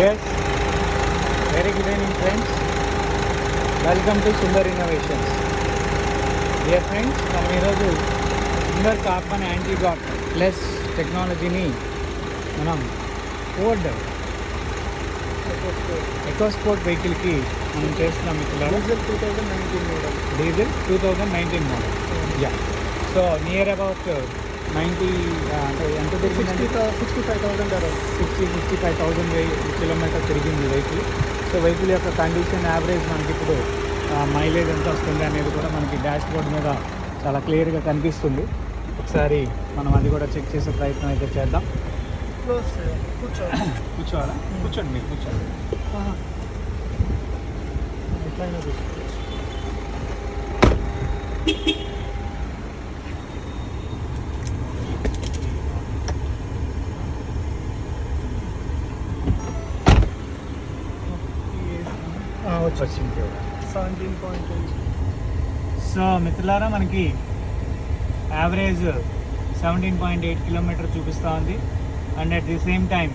Yes, very good evening friends. Welcome to Sundar Innovations. Dear friends, మనం ఈరోజు Sundar carbon antidote plus టెక్నాలజీని మనం Ford EcoSport వెహికల్కి మనం చేస్తున్నాం మిత్రులారా. Diesel 2019 model. Yeah, so near about 90 అంటే ఎంత తిరిగిందండి? 65,000 కిలోమీటర్ తిరిగింది వెహికల్. సో వెహికల్ యొక్క కండిషన్ యావరేజ్ మనకి ఇప్పుడు మైలేజ్ ఎంత వస్తుంది అనేది కూడా మనకి డాష్ బోర్డ్ మీద చాలా క్లియర్గా కనిపిస్తుంది. ఒకసారి మనం అది కూడా చెక్ చేసే ప్రయత్నం అయితే చేద్దాం. కూర్చోవాలా? కూర్చోండి, మీరు కూర్చోండి. వచ్చింది 17.8. సో మిత్రులారా, మనకి యావరేజ్ 17.8 కిలోమీటర్ చూపిస్తూ ఉంది. And at the same time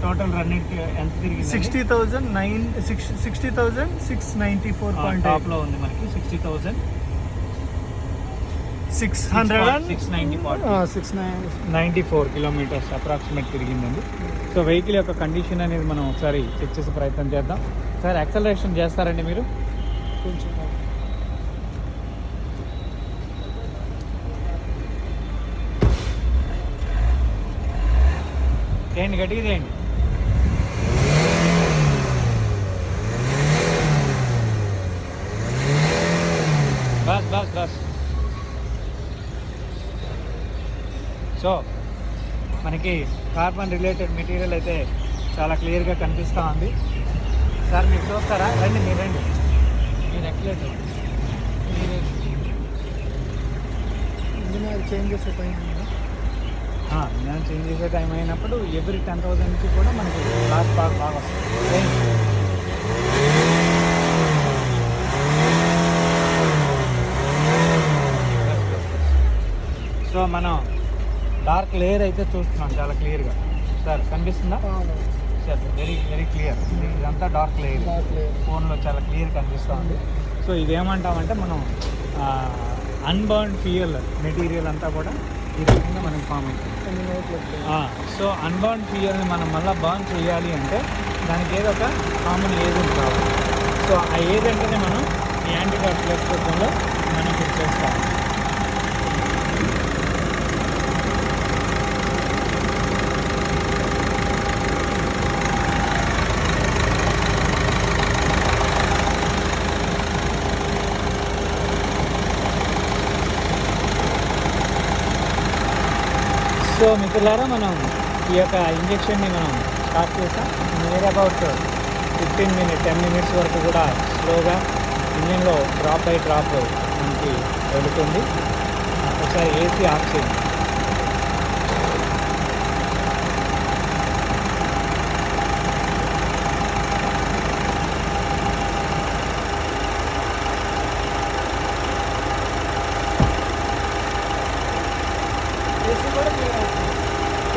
total running ఎంత తిరిగింది? 60,694. టాప్లో ఉంది మనకి 60,694 కిలోమీటర్స్ అప్రాక్సిమేట్ తిరిగిందండి. సో వెహికల్ యొక్క కండిషన్ అనేది మనం ఒకసారి చెక్ చేసే ప్రయత్నం చేద్దాం. సార్, యాక్సలరేషన్ చేస్తారండి మీరు? కొంచెం చేయండి, గట్టిగా చేయండి. Bus bus bus. సో మనకి కార్బన్ రిలేటెడ్ మెటీరియల్ అయితే చాలా క్లియర్గా కనిపిస్తూ ఉంది. సార్, మీరు చూస్తారా? రండి, మీరు రండి. మీరు ఎక్సలేటర్ ఇంజనీర్ చేంజ్ చేసే టైం నేను చేంజ్ చేసే టైం అయినప్పుడు ఎవ్రీ 10,000 నుంచి కూడా మనకి లాస్ట్ బాగా వస్తుంది. సో మనం డార్క్ లేయర్ అయితే చూస్తున్నాం చాలా క్లియర్గా. సార్, కనిపిస్తుందా? Sir, very very clear. ఇదంతా డార్క్ లేయర్ ఫోన్లో చాలా క్లియర్ కనిపిస్తుంది. సో ఇదేమంటామంటే మనం అన్బర్న్ ఫ్యూయల్ మెటీరియల్ అంతా కూడా ఈ రకంగా మనకి ఫామ్ అవుతుంది. సో అన్బర్న్ ఫ్యూయల్ని మనం మళ్ళీ బర్న్ చేయాలి అంటే దానికి ఏదో ఒక కామన్ ఏజెంట్ కావాలి. సో ఆ ఏజెంట్ని మనం ఈ యాంటీడాట్ ప్లస్ రూపంలో మనం ఫిక్స్ చేస్తాం. సో మిత్రులారా, మనం ఈ యొక్క ఇంజెక్షన్ని మనం స్టార్ట్ చేసాం. నియర్ అబౌట్ 10 minutes వరకు కూడా స్లోగా ఇంజిన్లో డ్రాప్ బై డ్రాప్ మనకి వెళుతుంది. ఒకసారి ఏసీ ఆఫ్ చేయండి.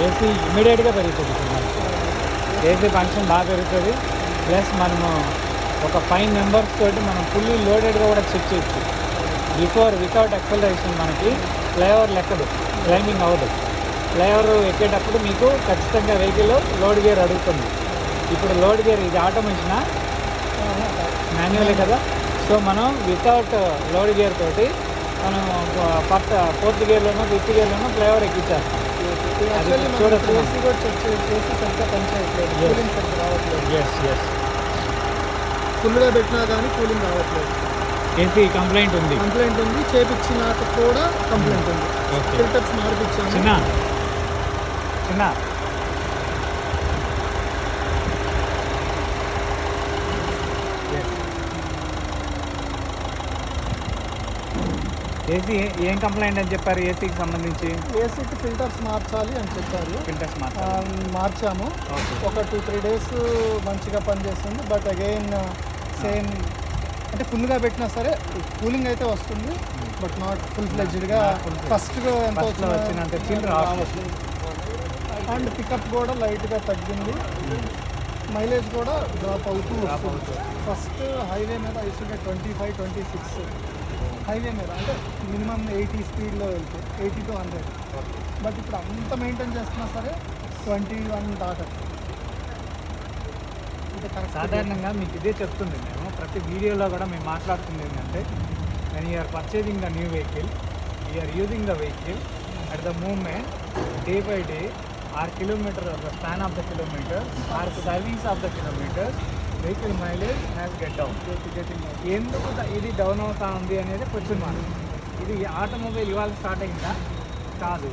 ఏసీ ఇమ్మీడియట్గా పెరుగుతుంది. ఏసీ ఫంక్షన్ బాగా పెరుగుతుంది. ప్లస్ మనము ఒక 5 members తోటి మనం ఫుల్లీ లోడెడ్గా కూడా చెక్ చేయొచ్చు. వితౌట్ యాక్సలరేషన్ మనకి ఫ్లైఓవర్ లెక్కదు, క్లైంబింగ్ అవ్వదు. ఫ్లైఓవర్ ఎక్కేటప్పుడు మీకు ఖచ్చితంగా వెహికల్లో లోడ్ గేర్ అడుగుతుంది. ఇప్పుడు లోడ్ గేర్ ఇది ఆటోమేషనా మాన్యువలే కదా. సో మనం వితౌట్ లోడ్ గేర్ తోటి మనం ఫోర్త్ గేర్లోనో ఫిఫ్త్ గేర్లోనో ఫ్లైఓవర్ ఎక్కించేస్తాం. చూడొచ్చు. ఫుల్గా పెట్టినా కానీ కూలింగ్ రావట్లేదు. ఏసీ కంప్లైంట్ ఉంది. చేపించినాక కూడా కంప్లైంట్ ఉంది. ఫిల్టర్స్ మార్పించాము. చిన్న ఏసీ ఏం కంప్లైంట్ అని చెప్పారు? ఏసీకి సంబంధించి ఏసీకి ఫిల్టర్స్ మార్చాలి అని చెప్పారు. ఫిల్టర్స్ మార్చాము. ఒక 2-3 days మంచిగా పనిచేస్తుంది. బట్ అగైన్ సేమ్ అంటే ఫుల్గా పెట్టినా సరే కూలింగ్ అయితే వస్తుంది. బట్ నాట్ ఫుల్ ఫ్లెడ్జ్డ్గా. ఫస్ట్ ఎంత వచ్చినంత చిల్ రావట్లేదు. అండ్ పికప్ కూడా లైట్గా తగ్గింది, మైలేజ్ కూడా డ్రాప్ అవుతూ వస్తుంది. ఫస్ట్ హైవే మీద ఐసుగా 25-26 హైవే మీద, అంటే మినిమం 80 స్పీడ్లో వెళ్తే 80 to 100. బట్ ఇప్పుడు అంత మెయింటైన్ చేస్తున్నా సరే 21 దాకా. ఇది కరెక్ట్. సాధారణంగా మీకు ఇదే చెప్తుంది, మేము ప్రతి వీడియోలో కూడా మేము మాట్లాడుతుంది ఏంటంటే, when you are purchasing the new vehicle, you are using the vehicle at the moment, day by day, or kilometre of the span of the kilometre, or service of the kilometre, vehicle mileage has get down. ఎందుకు ఇది down అవుతా ఉంది అనేది question mark. ఇది automobile ఇవాళ start అయిందా? కాదు.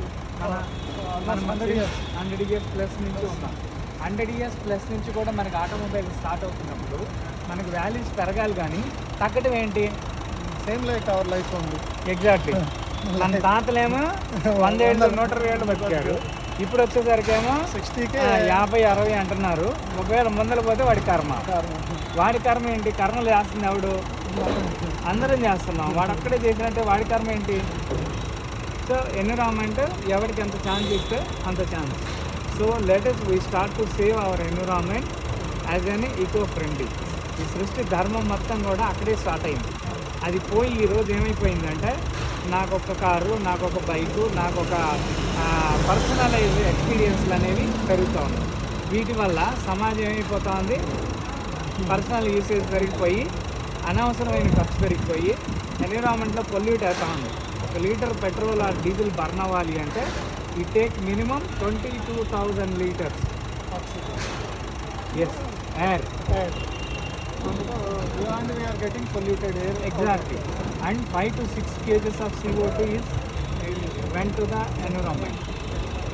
మనం 100 years ప్లస్ నుంచి ఉన్నాం. 100 years ప్లస్ నుంచి కూడా మనకి ఆటోమొబైల్ స్టార్ట్ అవుతున్నప్పుడు మనకి వాల్యూస్ పెరగాలి, కానీ తగ్గడం ఏంటి? సేమ్ లైక్ అవర్ లైఫ్ ఉంది. ఎగ్జాక్ట్లీ. మన తాతలేమో 100 ఏళ్ళు 120 ఏళ్ళు బతికాడు, ఇప్పుడు వచ్చేసరికేమో 60కి 50-60 అంటున్నారు. ఒకవేళ ముందర పోతే వాడి కర్మ. వాడి కర్మ ఏంటి? కర్మలు చేస్తుంది ఎవడు? అందరం చేస్తున్నాం. వాడు అక్కడే చేసినట్టే వాడి కర్మ ఏంటి? సో ఎన్విరాన్మెంట్ ఎవరికి ఎంత ఛాన్స్ ఇస్తే అంత chance. So let us we start to save our environment as an eco friendly. ఈ సృష్టి ధర్మం మొత్తం కూడా అక్కడే స్టార్ట్ అయింది. అది పోయి ఈరోజు ఏమైపోయిందంటే, నాకు ఒక కారు, నాకు ఒక బైకు, నాకు ఒక పర్సనలైజ్ ఎక్స్పీరియన్స్లు అనేవి పెరుగుతూ ఉన్నాయి. వీటి వల్ల సమాజం ఏమైపోతూ ఉంది? పర్సనల్ యూసేజ్ పెరిగిపోయి, అనవసరమైన ఖర్చు పెరిగిపోయి, ఎన్విరాన్మెంట్లో పొల్యూట్ అవుతూ ఉంది. ఒక litre petrol or diesel burn అవ్వాలి అంటే ఈ take minimum 22,000 liters. Yes, air. and we are getting polluted air. Exactly. And 5 to 6 kgs of CO2 is went to the environment.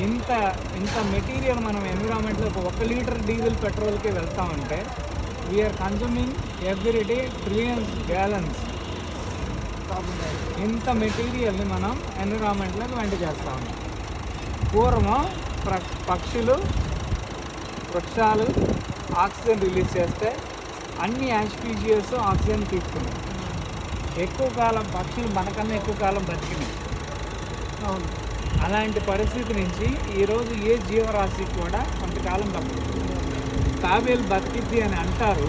ఇంత మెటీరియల్ మనం ఎన్విరాన్మెంట్లో 1 లీటర్ డీజిల్ పెట్రోల్కి వెళ్తా ఉంటే we are consuming every day trillions gallons. ఇంత మెటీరియల్ని మనం ఎన్విరాన్మెంట్లోకి వెంట చేస్తూ ఉన్నాం. పూర్వం పక్షులు, వృక్షాలు ఆక్సిజన్ రిలీజ్ చేస్తే అన్ని యాస్పీషియస్ ఆక్సిజన్ తీసుకున్నాయి. ఎక్కువ కాలం పక్షులు మనకన్నా ఎక్కువ కాలం బతికినాయి. అవును. అలాంటి పరిస్థితి నుంచి ఈరోజు ఏ జీవరాశి కూడా కొంతకాలం బతుకుతుంది. తాబేలు బతికిద్ది అని అంటారు,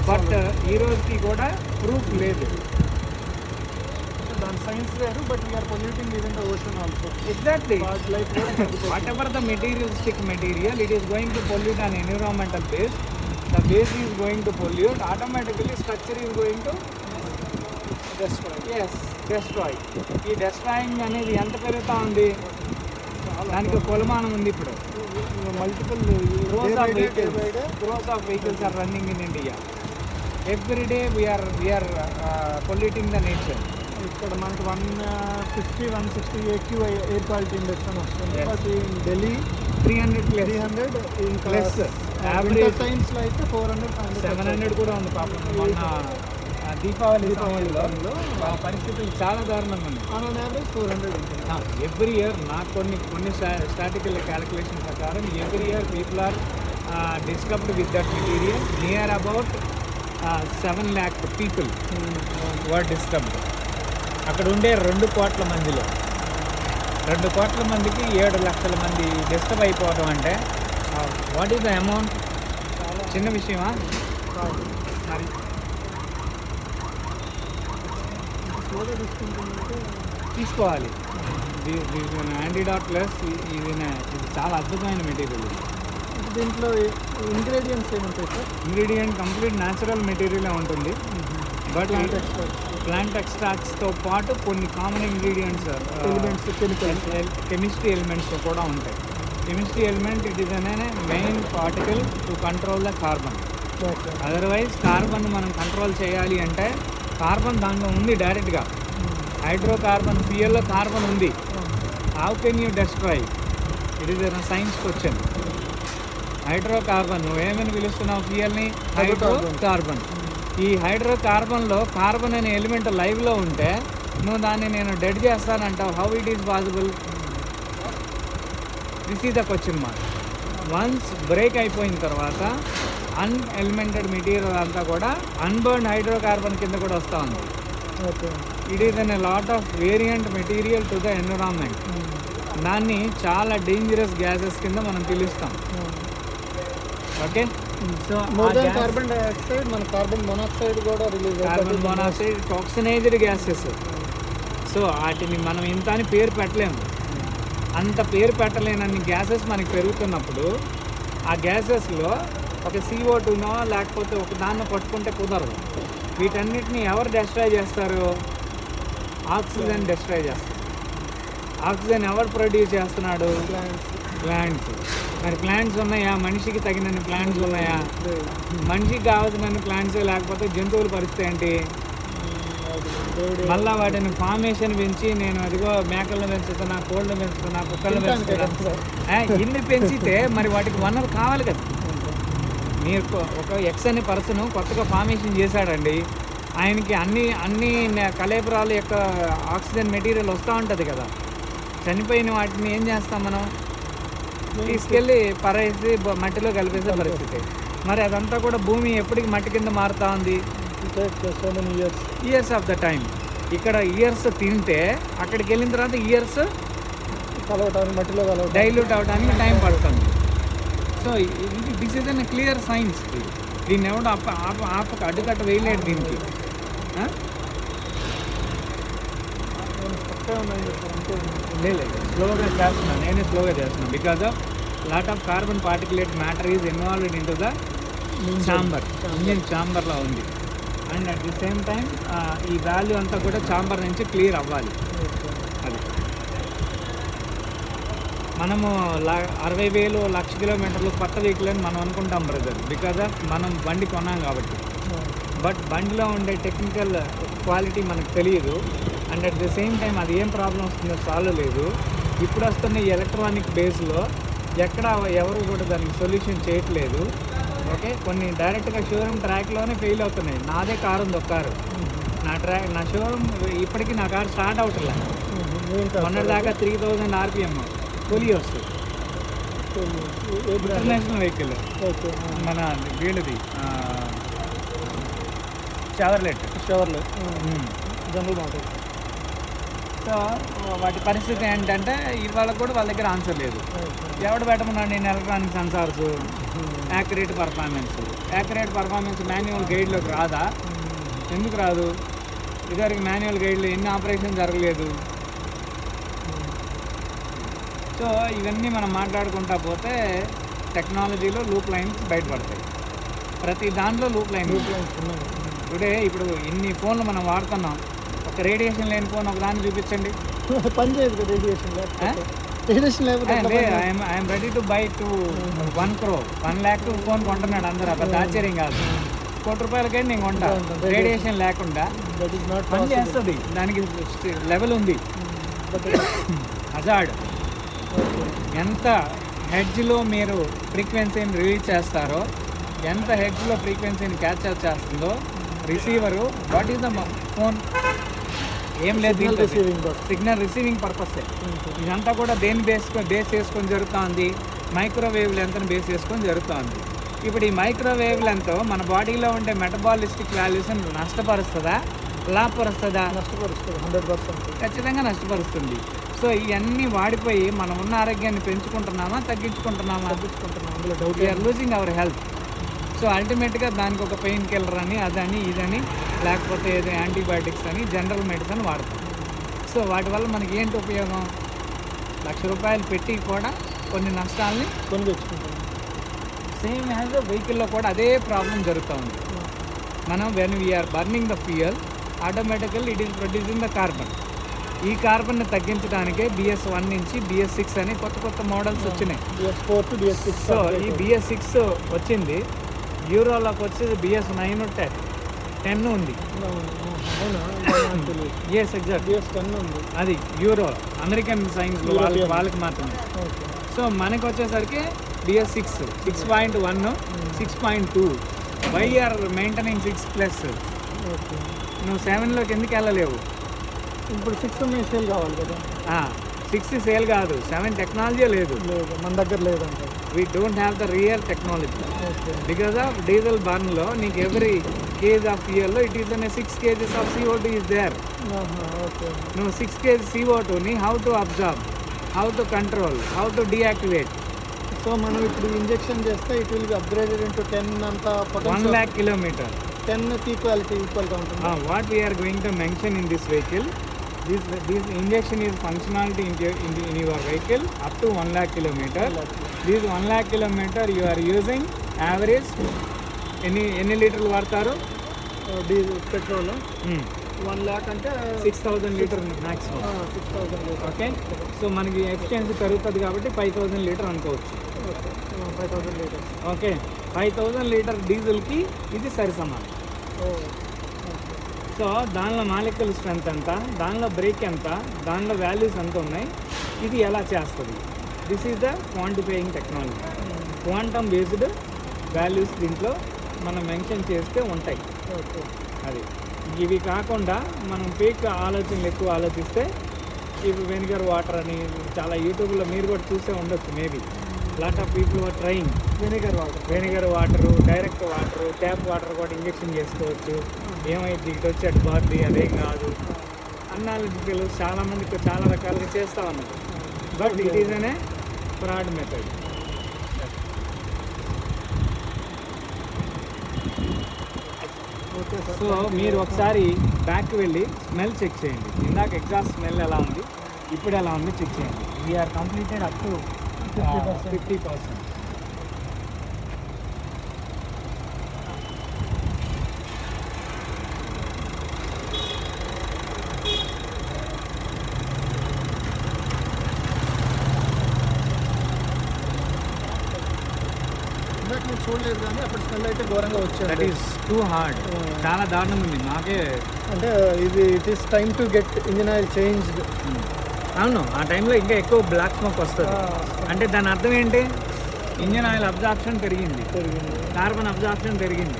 బట్ ఈ రోజుకి కూడా ప్రూఫ్ లేదు. దాని సైన్స్ వేరు, but we are polluting even the ocean also. Exactly. Life whatever the materialistic material, it is going to pollute on environmental base. The base is going to pollute, automatically structure is going to destroy. Yes, destroy. ఈ destroying అనేది ఎంత పెరుగుతూ ఉంది? దానికి కొలమానం ఉంది. ఇప్పుడు multiple crores of vehicles are running in India. Every day we are polluting the nature. ఇక్కడ మనకి 150-160 AQI ఎయిర్ క్వాలిటీ ఇండెక్స్ అని వస్తుంది. Yes. బట్ ఇన్ ఢిల్లీ 300 ఇంకా ప్లస్. యావరేజ్ టైమ్స్లో అయితే 400-500 700 కూడా ఉంది పాపం. మొన్న దీపావళి సమయంలో ఆ పరిస్థితులు చాలా దారుణంగా ఉన్నాయి. ఆన్ యావరేజ్ 400 ఉంటుంది. ఎవ్రీ ఇయర్ నాకు కొన్ని స్టాటికల్ క్యాలిక్యులేషన్ ప్రకారం every year people are disturbed with that material. Near about 7 lakh people were disturbed. అక్కడ ఉండే 2 కోట్ల మందిలో 2 కోట్ల మందికి 7 లక్షల మంది డిస్టర్బ్ అయిపోవడం అంటే వాట్ ఈస్ ద అమౌంట్? చిన్న విషయమా? మరి స్లోగా తీసుకుంటుందంటే తీసుకోవాలి. యాంటీడాట్ ప్లస్ ఇది చాలా అద్భుతమైన మెటీరియల్. దీంట్లో ఇంగ్రీడియంట్స్ ఏముంటాయి సార్? ఇంగ్రీడియంట్ కంప్లీట్ న్యాచురల్ మెటీరియలే ఉంటుంది. బట్ ప్లాంట్ ఎక్స్ట్రాక్ట్స్తో పాటు కొన్ని common ingredients, elements, chemistry elements కూడా ఉంటాయి. Chemistry element it is an main particle to control the carbon. Otherwise carbon మనం కంట్రోల్ చేయాలి అంటే కార్బన్ దాంట్లో ఉంది డైరెక్ట్గా. హైడ్రోకార్బన్ ఫ్యూయల్లో కార్బన్ ఉంది. How can you destroy? It is a science question. Hydrocarbon నువ్వేమని పిలుస్తున్నావు ఫ్యూయల్ని? హైడ్రోకార్బన్. ఈ హైడ్రోకార్బన్లో కార్బన్ అనే ఎలిమెంట్ లైవ్లో ఉంటే నువ్వు దాన్ని నేను డెడ్ చేస్తానంటావు. How it is possible? This is the question mark. Once break అయిపోయిన తర్వాత అన్ఎలిమెంటెడ్ మెటీరియల్ అంతా కూడా అన్బర్న్ హైడ్రోకార్బన్ కింద కూడా వస్తూ ఉంది. Okay. It is an lot of variant material to the environment. దాన్ని చాలా డేంజరస్ గ్యాసెస్ కింద మనం పిలుస్తాం. Okay, so more than carbon dioxide మన కార్బన్ మోనాక్సైడ్ కూడా release carbon monoxide toxinized gases. So వాటిని మనం ఇంత అని పేరు పెట్టలేము. అంత పేరు పెట్టలేనన్ని గ్యాసెస్ మనకి పెరుగుతున్నప్పుడు ఆ గ్యాసెస్లో ఒక CO2నో లేకపోతే ఒక దాన్ని పట్టుకుంటే కుదరదు. వీటన్నిటిని ఎవరు డెస్ట్రాయ్ చేస్తారు? ఆక్సిజన్ డెస్ట్రాయ్ చేస్తారు. ఆక్సిజన్ ఎవరు ప్రొడ్యూస్ చేస్తున్నాడు? ప్లాంట్స్. మరి ప్లాంట్స్ ఉన్నాయా? మనిషికి తగినన్ని ప్లాంట్స్ ఉన్నాయా? మనిషికి కావాల్సినన్ని ప్లాంట్స్ లేకపోతే జంతువుల పరిస్థితి ఏంటి? మళ్ళీ వాటిని ఫార్మేషన్ పెంచి నేను అదిగో మేకలను పెంచుతున్నా, కోళ్ళను పెంచుతున్నా, కుక్కలను పెంచుతున్నా, ఇన్ని పెంచితే మరి వాటికి వనరు కావాలి కదా. మీరు ఒక ఎక్స్ అనే పర్సన్ కొత్తగా ఫార్మేషన్ చేశాడండి, ఆయనకి అన్ని కలేబరాల యొక్క ఆక్సిజన్ మెటీరియల్ వస్తూ ఉంటుంది కదా. చనిపోయిన వాటిని ఏం చేస్తాం మనం? తీసుకెళ్ళి పరేసి మట్టిలో కలిపేసే పరిస్థితి. మరి అదంతా కూడా భూమి ఎప్పటికి మట్టి కింద మారుతూ ఉంది? Years of the time. ఇక్కడ ఇయర్స్ తింటే అక్కడికి వెళ్ళిన తర్వాత ఇయర్స్ కలవటానికి మట్టిలో డైల్యూట్ అవడానికి టైం పడుతుంది. So this is an clear science. దీన్ని ఎవడు ఆపక అడ్డుకట్ట వేయలేడు దీనికి. లేదు, స్లోగా చేస్తున్నాను, నేనే స్లోగా చేస్తున్నాను. Because of lot of carbon particulate matter is involved in to the chamber. Engine ఛాంబర్లో ఉంది. And at the same time ఈ వాల్యూ అంతా కూడా ఛాంబర్ నుంచి క్లియర్ అవ్వాలి. అది మనము 60,000 1,00,000 కిలోమీటర్లు కొత్త వెహికల్ అని మనం అనుకుంటాం బ్రదర్, బికాజ్ ఆఫ్ మనం బండి కొన్నాం కాబట్టి. బట్ బండిలో ఉండే టెక్నికల్ క్వాలిటీ మనకు తెలియదు. And at the same time అది ఏం ప్రాబ్లం వస్తుందో సాల్వ్ లేదు. ఇప్పుడు వస్తున్న ఈ ఎలక్ట్రానిక్ బేస్లో ఎక్కడ ఎవరు కూడా దానికి సొల్యూషన్ చేయట్లేదు. ఓకే, కొన్ని డైరెక్ట్గా షోరూమ్ ట్రాక్లోనే ఫెయిల్ అవుతున్నాయి. నాదే కారు ఉంది, ఒక కారు నా షోరూమ్ ఇప్పటికీ నా కారు స్టార్ట్ అవుతలేదు. మొన్నటిదాకా 3000 RPM కొలియోస్ ఇంటర్నేషనల్ వెహికల్ మన వీళ్ళది షవర్లెట్ జనరల్ మోటార్. సో వాటి పరిస్థితి ఏంటంటే ఇవాళ కూడా వాళ్ళ దగ్గర ఆన్సర్ లేదు. ఎవడు పెట్టమన్నాడు నేను electronic sensors, accurate performance manual గైడ్లోకి రాదా? ఎందుకు రాదు? ఇదివరకు మాన్యువల్ గైడ్లో ఎన్ని ఆపరేషన్ జరగలేదు. సో ఇవన్నీ మనం మాట్లాడుకుంటా పోతే టెక్నాలజీలో లూప్ లైన్స్ బయటపడతాయి. ప్రతి దాంట్లో లూప్ లైన్స్ ఉన్నాయి. టుడే ఇప్పుడు ఇన్ని ఫోన్లు మనం వాడుతున్నాం, ఒక రేడియేషన్ లేని ఫోన్ ఒక దాన్ని చూపించండి. పని చేయదు రేడియేషన్ లేకపోతే I'm ready to buy to 1 crore 1 lakh phone కొంటున్నాడు అందరూ. పెద్ద ఆశ్చర్యం కాదు. ₹1,00,000 నేను కొంటా రేడియేషన్ లేకుండా. పని చేస్తుంది, దానికి లెవెల్ ఉంది. హజార్డ్ ఎంత హెడ్జ్లో మీరు ఫ్రీక్వెన్సీని రిలీజ్ చేస్తారో, ఎంత హెడ్జ్లో ఫ్రీక్వెన్సీని క్యాప్చర్ చేస్తుందో receiver. What is the phone? ఏం లేదు, సిగ్నల్ రిసీవింగ్ పర్పస్. ఇదంతా కూడా దేని బేస్ చేసుకొని జరుగుతుంది? మైక్రోవేవ్ లెంత్ని బేస్ చేసుకొని జరుగుతుంది. ఇప్పుడు ఈ మైక్రోవేవ్ లెంత్ మన బాడీలో ఉండే మెటబాలిస్టిక్ వాల్యూస్ని నష్టపరుస్తుందా, లాభపరుస్తుందా? నష్టపరుస్తుంది, 100% ఖచ్చితంగా నష్టపరుస్తుంది. సో ఇవన్నీ వాడిపోయి మనం ఉన్న ఆరోగ్యాన్ని పెంచుకుంటున్నామా, తగ్గించుకుంటున్నామా? అందులో doubt. We are losing our health. So అల్టిమేట్గా దానికి ఒక పెయిన్ కిల్లర్ అని అదని ఇదని లేకపోతే ఏదో యాంటీబయాటిక్స్ అని జనరల్ మెడిసిన్ వాడతాం. సో వాటి వల్ల మనకి ఏంటి ఉపయోగం? ₹1,00,000 పెట్టి కూడా కొన్ని నష్టాలని కొని తెచ్చుకుంటాం. సేమ్ యాజ్ వెహికల్లో కూడా అదే ప్రాబ్లం జరుగుతూ ఉంది. మనం when we're burning the fuel automatical it is producing the carbon. ఈ కార్బన్ని తగ్గించడానికే BS1 నుంచి BS6 అని కొత్త మోడల్స్ వచ్చినాయి. BS4 to BS6. సో ఈ BS6 వచ్చింది. యూరోలోకి వచ్చేది BS9 10 ఉంది. ఎస్ ఎగ్జాక్ట్, BS10 ఉంది. అది యూరో అమెరికన్ సైన్స్ వాళ్ళకి మాత్రమే. సో మనకు వచ్చేసరికి BS6 6.1 6.2. Why are maintaining 6+? నువ్వు 7లోకి ఎందుకు వెళ్ళలేవు? ఇప్పుడు 6 సేల్ కావాలి కదా. 6 సేల్ కాదు, 7 టెక్నాలజీ లేదు, మన దగ్గర లేదంట. We don't have the real technology. Because of diesel బర్న్లో నీకు ఎవ్రీ కేజ్ ఆఫ్ ఫ్యూయల్లో ఇట్ ఈస్ అనే 6 kgs of CO2 is there. నువ్వు 6 kg CO2ని how to observe? How to control, how to deactivate. So మనం ఇప్పుడు ఇంజెక్షన్ చేస్తే it will be upgraded into 10 అంత 1 lakh kilometer. 10 ఈక్వల్గా ఉంటుంది. What we are going to mention in this vehicle, this injection is functionality in your vehicle up to 1 lakh kilometer. This 1 lakh kilometer you are using average ఎన్ని లీటర్లు వాడతారు? Petrol 1 lakh అంటే 6,000 litre maximum. 6,000 litre. Okay, so మనకి efficiency పెరుగుతుంది కాబట్టి 5,000 litre అనుకోవచ్చు. 5,000 litres. Okay, 5,000 litre డీజిల్కి ఇది సరి సమానం. సో దానిలో మాలిక్యుల్ స్ట్రెంత్ ఎంత, దానిలో బ్రేక్ ఎంత, దానిలో వాల్యూస్ ఎంత ఉన్నాయి, ఇది ఎలా చేస్తుంది. This is the quantifying technology. Quantum based values దీంట్లో మనం మెన్షన్ చేస్తే ఉంటాయి. అది ఇవి కాకుండా మనం ఫేక్ ఆలోచనలు ఎక్కువ ఆలోచిస్తే ఇవి వెనిగర్ వాటర్ అని చాలా యూట్యూబ్లో మీరు కూడా చూసే ఉండొచ్చు. Maybe lot of people are trying vinegar water, direct water, tap water కూడా ఇంజెక్షన్ చేసుకోవచ్చు. ఏమైంది ఇటు వచ్చి అటు బాగుంది, అదేం కాదు అనాలిటికల్ చాలామంది చాలా రకాలుగా చేస్తూ ఉన్నారు. బట్ ఇట్ ఈజ్ అనే ఫ్రాడ్ మెథడ్. సో మీరు ఒకసారి బ్యాక్ వెళ్ళి స్మెల్ చెక్ చేయండి. ఇందాక ఎగ్జాస్ట్ స్మెల్ ఎలా ఉంది, ఇప్పుడు ఎలా ఉంది చెక్ చేయండి. We are completed up to 50%. చూడలేదు కానీ అప్పుడు స్మెల్ అయితే ఘోరంగా వచ్చేది. దట్ ఈస్ టూ హార్డ్, చాలా దారుణంగా ఉంది. నాకే అంటే ఇది it is time to get engine oil changed. అవును, ఆ టైంలో ఇంకా ఎక్కువ బ్లాక్ స్మోక్ వస్తుంది. అంటే దాని అర్థం ఏంటి, ఇంజిన్ ఆయిల్ అబ్జార్ప్షన్ పెరిగింది, కార్బన్ అబ్జార్ప్షన్ పెరిగింది.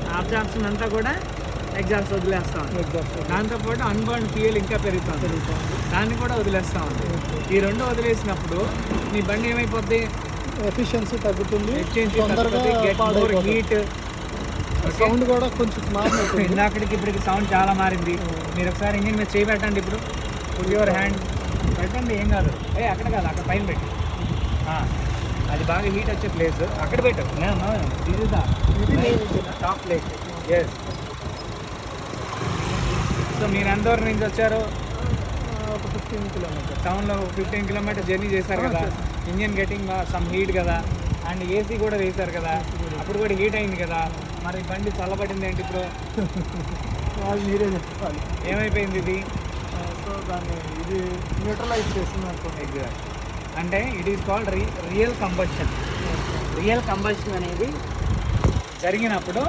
ఆ అబ్జార్ప్షన్ అంతా కూడా ఎగ్జాస్ట్ వదిలేస్తాం. దాంతోపాటు అన్బర్న్ ఫ్యూయల్ ఇంకా పెరుగుతుంది, దాన్ని కూడా వదిలేస్తా ఉంది. ఈ రెండు వదిలేసినప్పుడు మీ బండి ఏమైపోద్ది, ఎఫిషియన్సీ తగ్గుతుంది, హీట్, సౌండ్ కూడా కొంచెం మారుతుంది. ఇందాకడికి ఇప్పటికి సౌండ్ చాలా మారింది. మీరు ఒకసారి ఇంజిన్ మీద చేయి పెట్టండి, ఇప్పుడు యువర్ హ్యాండ్ పెట్టండి, ఏం కాదు. అక్కడ కాదు, అక్కడ పైన పెట్టి, అది బాగా హీట్ వచ్చే ప్లేస్ అక్కడ పెట్టు. Top place. ఎస్. సో మీరు ఎంత దూరం నుంచి వచ్చారు? ఒక 15 కిలోమీటర్. టౌన్లో 15 కిలోమీటర్ జర్నీ చేశారు కదా. ఇంజిన్ గెటింగ్ సమ్ హీట్ కదా, అండ్ ఏసీ కూడా వేశారు కదా, అప్పుడు కూడా హీట్ అయింది కదా. మరి బండి చల్లబడింది ఏంటి ఇప్పుడు? వాళ్ళు మీరే చెప్పాలి ఏమైపోయింది ఇది. సో దాన్ని ఇది న్యూట్రలైజ్ చేసింది అనుకోండి. ఎగ్జాక్ట్. అంటే it is called real combustion. Real combustion అనేది జరిగినప్పుడు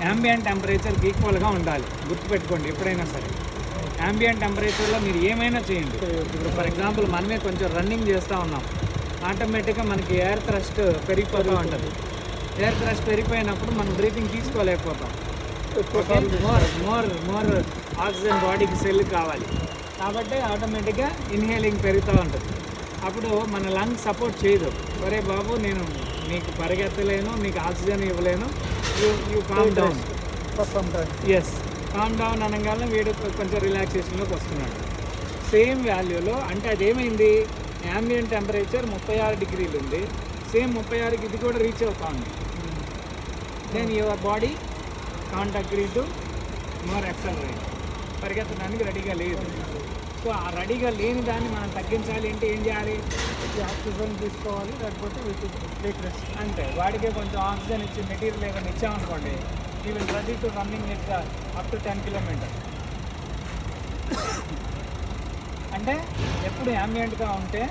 యాంబియంట్ టెంపరేచర్కి ఈక్వల్గా ఉండాలి. గుర్తుపెట్టుకోండి ఎప్పుడైనా సరే. యాంబియంట్ టెంపరేచర్లో మీరు ఏమైనా చేయండి. ఇప్పుడు ఫర్ ఎగ్జాంపుల్ మనమే కొంచెం రన్నింగ్ చేస్తూ ఉన్నాం, ఆటోమేటిక్గా మనకి ఎయిర్ థ్రస్ట్ పెరిగిపోతూ ఉంటుంది. ఎయిర్ థ్రస్ట్ పెరిగిపోయినప్పుడు మనం బ్రీతింగ్ తీసుకోలేకపోతాం. మోర్ ఆక్సిజన్ బాడీకి సెల్ కావాలి కాబట్టి ఆటోమేటిక్గా ఇన్హేలింగ్ పెరుగుతూ ఉంటుంది. అప్పుడు మన లంగ్ సపోర్ట్ చేయదు. ఒరే బాబు, నేను మీకు పరిగెత్తలేను, మీకు ఆక్సిజన్ ఇవ్వలేను, you calm down. Yes, calm down అనగానే వీడు కొంచెం రిలాక్సేషన్లోకి వస్తున్నాడు. సేమ్ వాల్యూలో అంటే అదేమైంది, యాంబియంట్ టెంపరేచర్ 36 డిగ్రీలు ఉంది, సేమ్ 36కి ఇది కూడా రీచ్ అవుతా ఉంది. Then your body can't agree to more accelerate. పరిగెత్తడానికి రెడీగా లేదు. సో ఆ రెడీగా లేని దాన్ని మనం తగ్గించాలి అంటే ఏం చేయాలి? ఆక్సిజన్ తీసుకోవాలి, లేకపోతే టేక్ రెస్ట్. అంటే వాడికే కొంచెం ఆక్సిజన్ ఇచ్చి మెటీరియల్ ఏమైనా ఇచ్చామనుకోండి, ఈ will ready to running it up to 10 kilometres. అంటే ఎప్పుడు యాంబియంట్గా ఉంటే,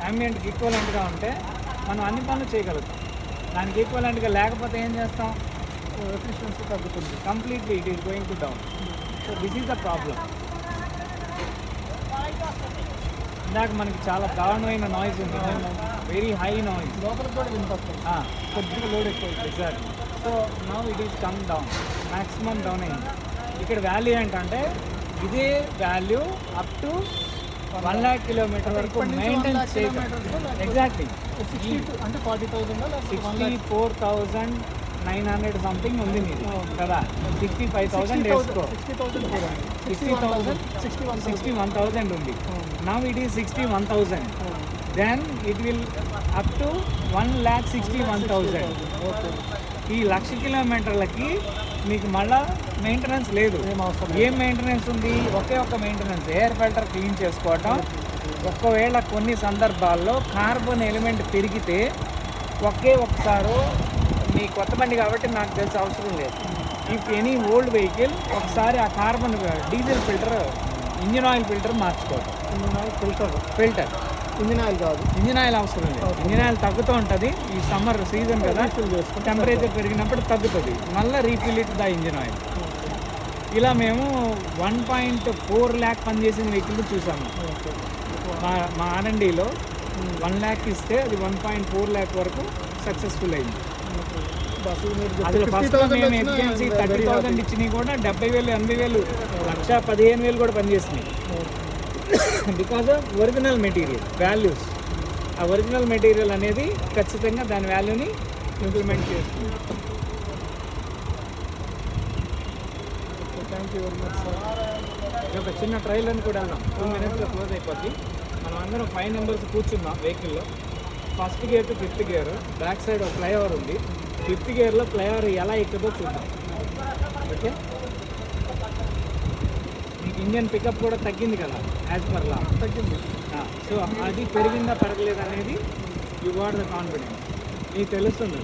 యాంబియంట్కి ఈక్వలెంట్గా ఉంటే మనం అన్ని పనులు చేయగలుగుతాం. దానికి ఈక్వలెంట్గా లేకపోతే ఏం చేస్తాం? ఎఫిషియన్సీ తగ్గుతుంది. Completely it is going to down. So this is the problem. ఇందాక మనకి చాలా దారుణమైన నాయిస్ ఉంది, వెరీ హై నాయిస్, లోపలికి కూడా వినిపిస్తుంది, కొద్దిగా లోడ్ ఎక్కువ. Exact. So now it is come down, maximum down అయింది. ఇక్కడ వాల్యూ ఏంటంటే ఇదే value up to 1 lakh kilometre వరకు మెయింటైన్ చేయగలం. ఎగ్జాక్ట్లీ. అంటే 40,000 64,900 సంథింగ్ ఉంది మీది కదా. 65,000 వేసుకో. 61,000 ఉంది. Now it is 61,000. Then it will up to 1,61,000. Okay. ఈ 1,00,000 కిలోమీటర్లకి మీకు మళ్ళా మెయింటెనెన్స్ లేదు. ఏం మెయింటెనెన్స్ ఉంది? ఒకే ఒక్క మెయింటెనెన్స్, ఎయిర్ ఫిల్టర్ క్లీన్ చేసుకోవటం. ఒకవేళ కొన్ని సందర్భాల్లో కార్బన్ ఎలిమెంట్ పెరిగితే ఒక్కసారి, మీ కొత్త బండి కాబట్టి నాకు తెలిసి అవసరం లేదు. ఇఫ్ ఎనీ ఓల్డ్ వెహికల్ ఒకసారి ఆ carbon diesel filter, engine oil filter మార్చుకోవటం. ఫిల్టర్ ఇంజిన్ ఆయిల్ కాదు, ఇంజిన్ ఆయిల్ అవసరం లేదు. ఇంజిన్ ఆయిల్ తగ్గుతూ ఉంటుంది. ఈ సమ్మర్ సీజన్ కదా, టెంపరేచర్ పెరిగినప్పుడు తగ్గుతుంది. మళ్ళీ refill it the engine oil. ఇలా మేము 1.4 lakh పనిచేసిన వెహికల్ చూసాము. మా R&Dలో 1 lakh ఇస్తే అది 1.4 lakh వరకు సక్సెస్ఫుల్ అయింది. అసలు ఫస్ట్ మేము ఎఫిషియన్సీ 30,000 ఇచ్చినవి కూడా 70,000, 80,000, 1,15,000 కూడా పనిచేసినాయి. Because of original material values. ఆ ఒరిజినల్ మెటీరియల్ అనేది ఖచ్చితంగా దాని వాల్యూని ఇంప్లిమెంట్ చేస్తుంది. Thank you very much sir. ఒక చిన్న ట్రైల్ అని కూడా వెళ్దాం. 2 minutesలో క్లోజ్ అయిపోద్ది. మనం అందరం 5 members కూర్చున్నాం వెహికల్లో. First gear to 5th gear, back side ఒక ఫ్లైఓవర్ ఉంది. 5th గేర్లో ఫ్లైఓవర్ ఎలా ఎక్కుదో చూద్దాం. ఓకే, మీకు ఇంజన్ పికప్ కూడా తగ్గింది కదా, యాజ్ పర్ లా తగ్గింది. సో అది పెరిగిందా పెరగలేదు అనేది యూ వాట్ ద కాన్ఫిడెన్స్, మీకు తెలుస్తుంది.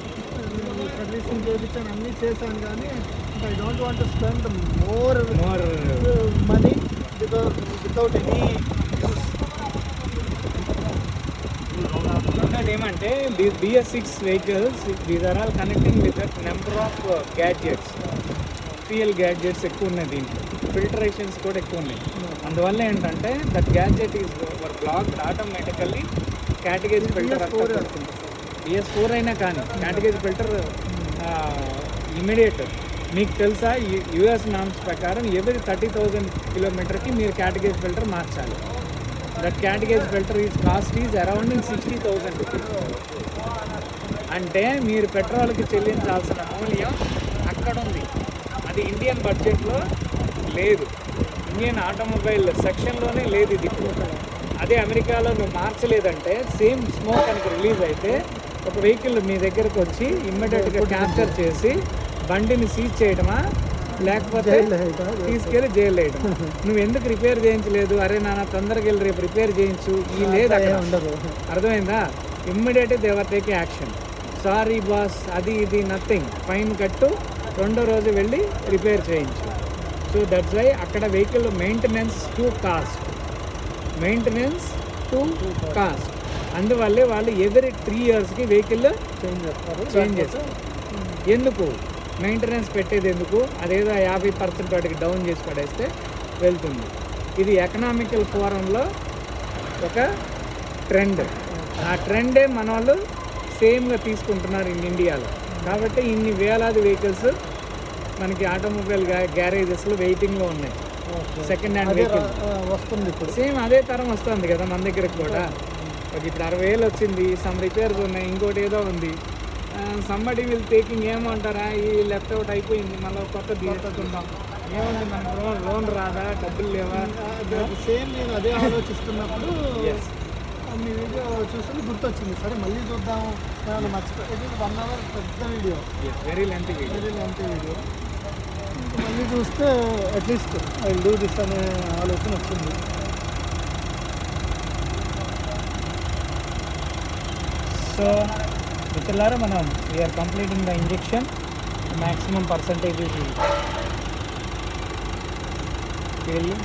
సర్వీసింగ్ చేయించాను, అన్నీ చేశాను, కానీ I don't want to spend more money without any ఇంకోటి ఏమంటే BS6 vehicles, these are all connecting with number of gadgets. Fuel gadgets ఎక్కువ ఉన్నాయి, దీంట్లో ఫిల్టరేషన్స్ కూడా ఎక్కువ ఉన్నాయి. అందువల్ల ఏంటంటే that gadget is blocked automatically. Category filter BS4 అయినా కానీ కేటగిరీ ఫిల్టర్ ఇమీడియట్. మీకు తెలుసా, US నామ్స్ ప్రకారం ఎవరి 30,000 కిలోమీటర్కి మీరు కేటగిరీ ఫిల్టర్ మార్చాలి. That category filter cost is around 60,000 rupees. అంటే మీరు పెట్రోల్కి చెల్లించాల్సిన మూల్యం అక్కడ ఉంది. అది ఇండియన్ బడ్జెట్లో లేదు, ఇండియన్ ఆటోమొబైల్ సెక్షన్లోనే లేదు ఇది. అదే అమెరికాలో నువ్వు మార్చలేదంటే సేమ్ స్మోక్ కనుక రిలీజ్ అయితే ఒక వెహికల్ మీ దగ్గరకు వచ్చి ఇమ్మీడియట్గా క్యాప్చర్ చేసి బండిని సీజ్ చేయడమా, లేకపోతే తీసుకెళ్ళి జైలు వేయడం. నువ్వు ఎందుకు రిపేర్ చేయించలేదు, అరే నాన్న తొందరగా వెళ్ళి రేపు రిపేర్ చేయించు, ఈ లేదు అక్కడ ఉండదు. అర్థమైందా? ఇమ్మీడియట్ దేవర్ టేక్ యాక్షన్. సారీ బాస్, అది ఇది నథింగ్, ఫైన్ కట్టు, 2వ రోజు వెళ్ళి రిపేర్ చేయించు. సో దట్స్ వై అక్కడ vehicle maintenance to cost, maintenance to cost. అందువల్లే వాళ్ళు ఎవరి 3 yearsకి వెహికల్ చేంజ్ చేస్తారు. ఎందుకు మెయింటెనెన్స్ పెట్టేది ఎందుకు? అదేదో 50% వాటికి డౌన్ చేసి పడేస్తే వెళ్తుంది. ఇది ఎకనామికల్ ఫోరంలో ఒక ట్రెండ్. ఆ ట్రెండే మన వాళ్ళు సేమ్గా తీసుకుంటున్నారు ఇండియాలో. కాబట్టి ఇన్ని వేలాది వెహికల్స్ మనకి ఆటోమొబైల్ గ్యారేజెస్లో వెయిటింగ్లో ఉన్నాయి. సెకండ్ హ్యాండ్ వెహికల్ వస్తుంది ఇప్పుడు, సేమ్ అదే తరం వస్తుంది కదా మన దగ్గరకు కూడా. ఇప్పుడు 60,000 వచ్చింది, సమ్ రిపేర్స్ ఉన్నాయి, ఇంకోటి ఏదో ఉంది. సంబడి విల్ టేకింగ్ ఏమంటారా, ఈ లెఫ్ట్ అవుట్ అయిపోయింది, మళ్ళీ కొత్త తీసుకుందాం. ఏముంది, మనకు లోన్ రాదా, డబ్బులు లేవా? సేమ్ నేను అదే ఆలోచిస్తున్నప్పుడు మీ వీడియో చూసి గుర్తొచ్చింది. సరే మళ్ళీ చూద్దాం, మర్చిపోయి 1 hour పెద్ద వీడియో, వెరీ లెంతీ వీడియో. మళ్ళీ చూస్తే at least I will do this అనే ఆలోచన వచ్చింది. సో మిత్రులారా, మనం we are completing the injection. Maximum percentage వెళ్ళి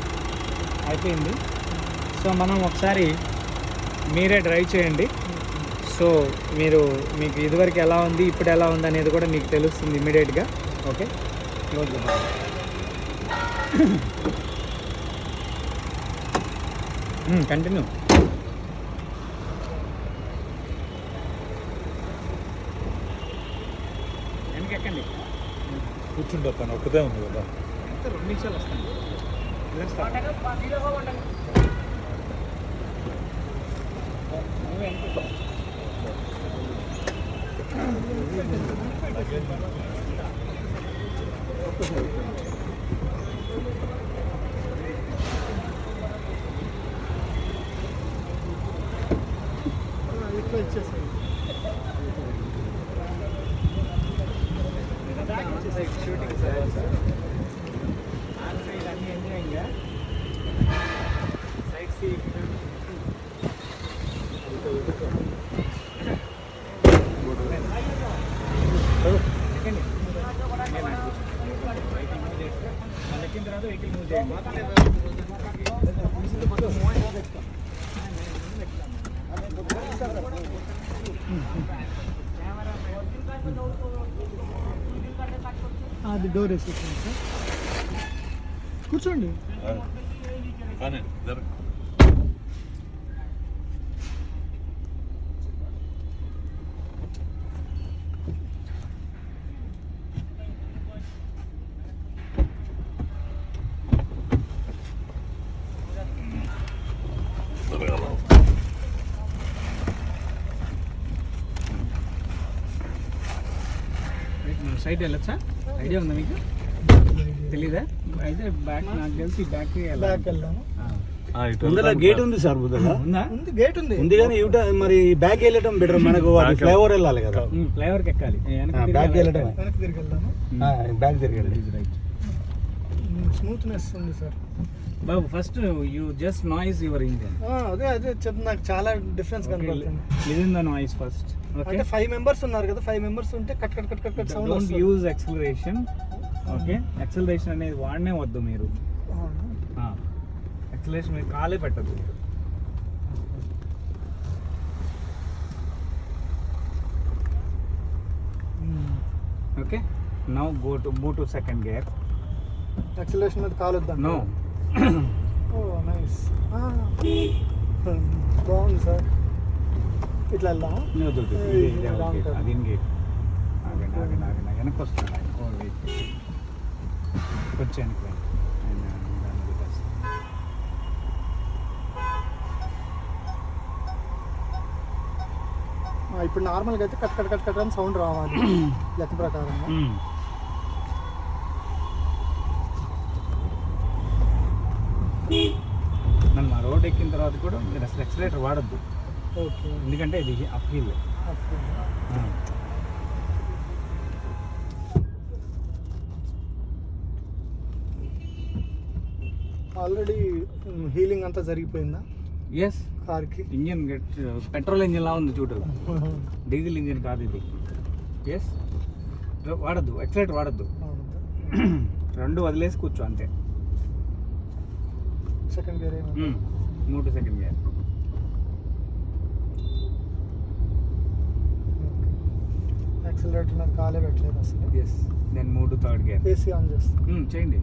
అయిపోయింది. సో మనం ఒకసారి మీరే డ్రైవ్ చేయండి. సో మీకు ఇదివరకు ఎలా ఉంది, ఇప్పుడు ఎలా ఉంది అనేది కూడా మీకు తెలుస్తుంది ఇమ్మీడియట్గా. ఓకే, క్లోజ్ చేద్దాం. కంటిన్యూ. ఎక్కండి, కూర్చుంటాను, ఒక్కదే ఉంది కదా. 2 నిమిషాలు వస్తాను. వచ్చేసాయి. షూటింగ్ సార్ అన్నీ ఎంజాయింగ్ సైట్ సీయింగ్ ఎక్కిన తర్వాత వెహికల్ మూవ్ చేయండి. అది డోర్ వేసేసాను సార్. కూర్చోండి. కానీ సైట్ వెళ్ళొచ్చా? ఐడియా ఉందా మీకు? తెలీదా? అయితే బ్యాక్ నాకు తెలిసి బ్యాక్ బ్యాక్ వెళ్దాము. ముందర గేట్ ఉంది సార్, ముందర ఉందా? ఉంది, గేట్ ఉంది. ఉంది కానీ మరి బ్యాక్ వెళ్ళటం బెటర్, మనకు ఫ్లైఓవర్ వెళ్ళాలి కదా, ఫ్లైఓవర్కి ఎక్కాలి. బ్యాక్ వెళ్ళటం, వెనక్కి తిరిగి వెళ్దాము. బ్యాక్ తిరిగి రైట్ స్మూత్నెస్ ఉంది సార్. బాబు first you just noise your engine. అదే అదే చెప్తే నాకు చాలా డిఫరెన్స్ కనబడుతుంది. Listen the noise first. Okay, అంటే 5 మెంబర్స్ ఉన్నారు కదా, 5 మెంబర్స్ ఉంటే cut cut cut cut cut sound don't వస్తుంది. Use acceleration. ఓకే, యాక్సిలరేషన్ అనేది వాడనే వద్దు మీరు. యాక్సిలరేషన్ మీరు కాలే పెట్టద్దు. Okay, now go to move to second gear. Acceleration మీద కాలు వద్దా? నో. Oh nice. బాగుంది సార్. ఇట్లా వెళ్దామా? అది గేట్. ఆగండి ఆగండి ఆగండి, వెనక్కి వస్తుంది ఆయన. ఓ వెయిట్, కొంచెం వెనక్కి రండి. ఆయన దాన్ని పెట్టేస్తాను. ఇప్పుడు నార్మల్గా అయితే కట్ కట్ కట్ కట్ అని సౌండ్ రావాలి లెక్క ప్రకారంగా. మనం ఆ రోడ్ ఎక్కిన తర్వాత కూడా మీరు అసలు ఎక్సలేటర్ వాడద్దు, ఓకే. ఎందుకంటే ఇది అప్ హిల్. ఆల్రెడీ హీలింగ్ అంతా జరిగిపోయిందా ఎస్, కార్కి? ఇంజిన్ పెట్రోల్ ఇంజిన్ లా ఉంది చూడు, డీజిల్ ఇంజిన్ కాదు ఇది. ఎస్, వాడద్దు, ఎక్సలేటర్ వాడద్దు. రెండు వదిలేసి కూర్చో అంతే. Second gear move to second gear. Accelerator మీద కాలే పెట్టలేదు అసలు. Yes, then move to third gear. AC on చేస్తాను. చేయండి.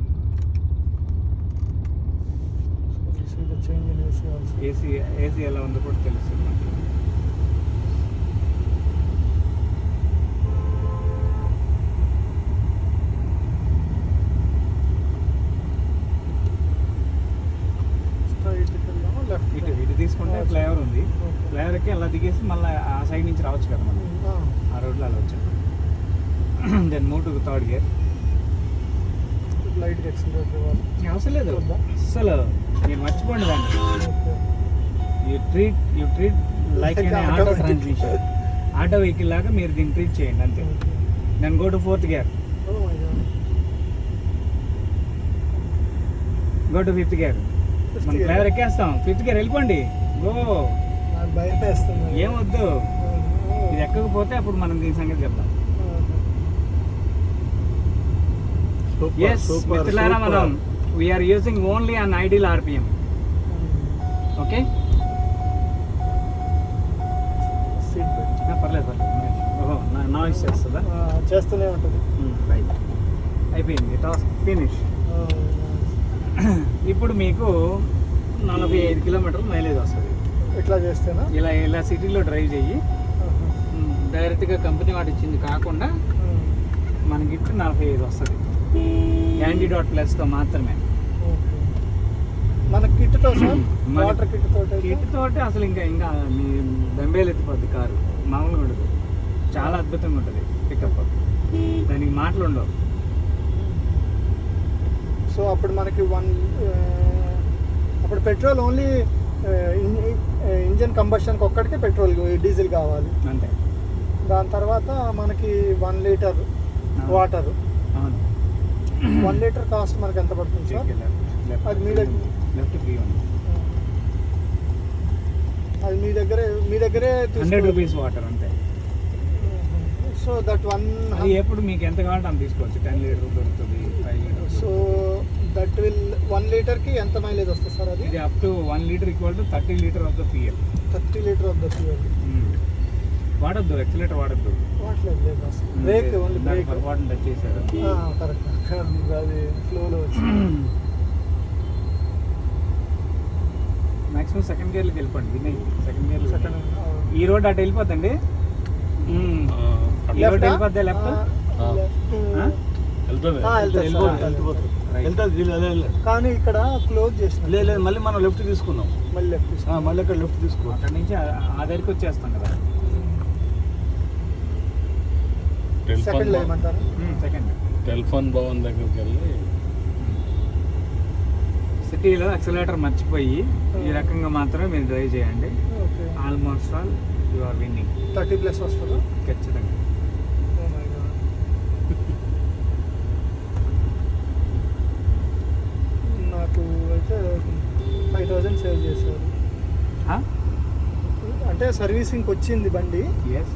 Change in AC also. AC ఎలా ఉందో కూడా తెలుస్తుంది మనకి. ఇటు తీసుకుంటే ఫ్లైఓవర్ ఉంది. ఫ్లైఓవర్కి అలా దిగేసి మళ్ళీ ఆ సైడ్ నుంచి రావచ్చు కదా మనం, ఆ రోడ్లో అలా వచ్చాం. Then move to third gear. Light accelerator ఇవ్వాలి. అవసరం లేదు అసలు, మీరు మర్చిపోండి దాన్ని. You treat like auto transmission, auto vehicle లాగా మీరు దీన్ని ట్రీట్ చేయండి అంతే. Then go to fourth gear. Go to fifth gear. మనం ఫ్లైఓవర్ ఎక్కేస్తాం, ఫిఫ్త్ గేర్ వెళ్ళిపోండి. గో, భయం వేస్తుంది. ఏమొద్దు, ఇది ఎక్కకపోతే అప్పుడు మనం దీని సంగతి చెప్తాం. ఎస్ మిత్రులారా, మనం we are using only an ideal RPM. Okay, పర్లేదు పర్లేదు. ఓహో, నాయిస్ చేస్తుందా? చేస్తూనే ఉంటుంది. రైట్, అయిపోయింది, టాస్క్ ఫినిష్. ఇప్పుడు మీకు 45 కిలోమీటర్లు మైలేజ్ వస్తుంది. ఇట్లా చేస్తేనా? ఇలా సిటీలో డ్రైవ్ చెయ్యి. డైరెక్ట్గా కంపెనీ వాడు ఇచ్చింది కాకుండా మనకి ఇప్పుడు 45 వస్తుంది, యాంటీడాట్ ప్లస్తో మాత్రమే. మన కిట్తో సార్, వాటర్ కిట్ తోటి అసలు ఇంకా మీ దంబేలు ఎత్తిపోద్ది కారు, మామూలుగా ఉండదు. చాలా అద్భుతంగా ఉంటుంది పికప్, దానికి మాటలు ఉండవు. సో అప్పుడు మనకి అప్పుడు పెట్రోల్ ఓన్లీ ఇంజన్ కంబషన్కి ఒక్కడికే పెట్రోల్ డీజిల్ కావాలి. అంతే. దాని తర్వాత మనకి 1 లీటర్ వాటర్. అవును. 1 లీటర్ కాస్ట్ మనకి ఎంత పడుతుంది సార్? అది మీ దగ్గర లెఫ్ట్ ఫ్రీ ఉంది. అది మీ దగ్గరే 100 రూపీస్ వాటర్ అంతే. సో దట్ అది ఎప్పుడు మీకు ఎంత కావాలంటే అంత తీసుకోవచ్చు. 10 లీటర్ దొరుకుతుంది, 5 లీటర్. సో దట్ విల్ 1 లీటర్కి ఎంత మైలేజ్ వస్తుంది సార్? అది ఇది up to 1 litre equal to 30 litre of the fuel. 30 litre of the fuel. వాడద్దు, ఎక్సలేటర్ వాడద్దు. వాట్లేదు లేదు అసలు. Brake only brake. పొరపాటున టచ్ చేశారు. కరెక్ట్. అది ఫ్లోలో వచ్చింది. మాక్సిమం సెకండ్ గేర్లోకి వెళ్ళిపోండి. వినయ్ సెకండ్ గేర్లో. సెకండ్ ఈ రోడ్ అటు వెళ్ళిపోతండి. ఈ రోడ్ వెళ్ళిపోద్ది లెఫ్ట్. కానీ ఇక్కడ క్లోజ్ చేసిన లేదు, మళ్ళీ మనం లెఫ్ట్ తీసుకున్నాం. మళ్ళీ లెఫ్ట్ మళ్ళీ అక్కడ లెఫ్ట్ తీసుకో. అక్కడ నుంచి ఆ దగ్గరికి వచ్చేస్తాం కదా. సెకండ్ లో ఏమంటారు? సెకండ్ టెలిఫోన్ భవన్ దగ్గరికి వెళ్ళి సిటీలో ఎక్సలేటర్ మర్చిపోయి ఈ రకంగా మాత్రమే మీరు డ్రైవ్ చేయండి. Okay. Almost all you are winning. 30+ వస్తుందా? ఖచ్చితంగా. Oh my God. నాకు అయితే 5,000 సేవ్ చేశారు. అంటే సర్వీసింగ్కి వచ్చింది బండి. ఎస్.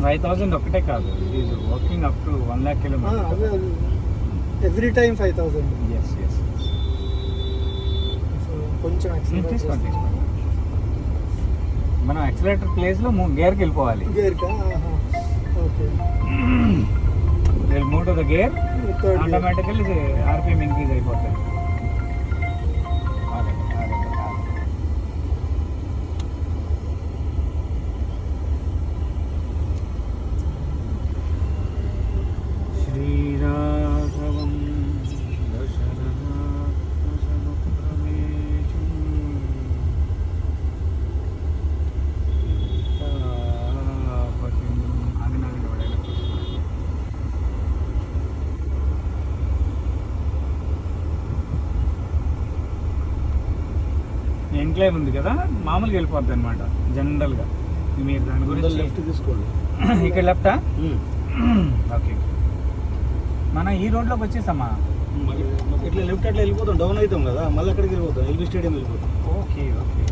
5,000 ఒక్కటే కాదు, it is working up to 1 lakh kilometre. Every time 5,000. Yes yes. So కొంచెం తీసుకోండి. మనం ఎక్సలేటర్ ప్లేస్లో గేర్కి వెళ్ళిపోవాలి. గేర్కా? Okay. Will move to the gear, third automatically RPM increase అయిపోతుంది. శ్రీరాఘవం ఎన్క్లేవ్ ఉంది కదా, మామూలుగా వెళ్ళిపోద్ది అనమాట జనరల్గా. మీరు దాని గురించి లెఫ్ట్ తీసుకోండి. ఇక్కడ లెఫ్టా? ఓకే. మనం ఈ రోడ్లోకి వచ్చేసామా? ఇట్లా లెఫ్ట్ అట్లా వెళ్ళిపోతాం, డౌన్ అవుతాం కదా, మళ్ళీ అక్కడికి వెళ్ళిపోతాం, ఎల్బీ స్టేడియం వెళ్ళిపోతాం. Okay okay.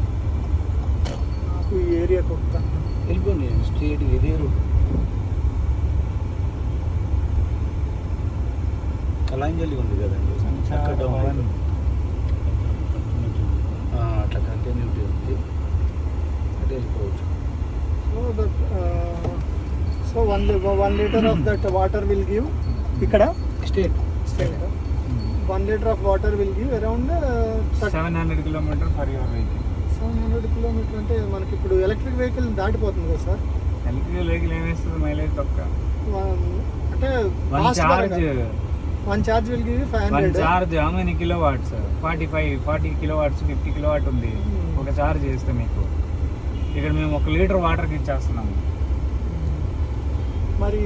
నాకు ఈ ఏరియా కొత్త. వెళ్ళిపోండి స్ట్రేట్ ఇదే రూట్. కలాంజలి ఉంది కదండి, అక్కడ డౌన్ అవుతాం. అట్లా కంటిన్యూటీ ఉంది, అటు వెళ్ళిపోవచ్చు. So 1 litre of that water will give ఇక్కడ state 1 litre of water will give around 700 kilometre for your vehicle. 700 kilometre అంటే మనకి ఇప్పుడు ఎలక్ట్రిక్ వెహికల్ దాటిపోతుంది కదా సార్? ఎలక్ట్రికల్ వెహికల్ ఏమేస్తుంది మైలేజ్ తక్కువ. అంటే one charge will give 500. Charge how many kilowatts? 40 kilowatts, 50 kilowatt ఉంది ఒక చార్జ్ చేస్తే మీకు. ఇక్కడ మేము 1 లీటర్ వాటర్కి ఇచ్చేస్తున్నాము. మరి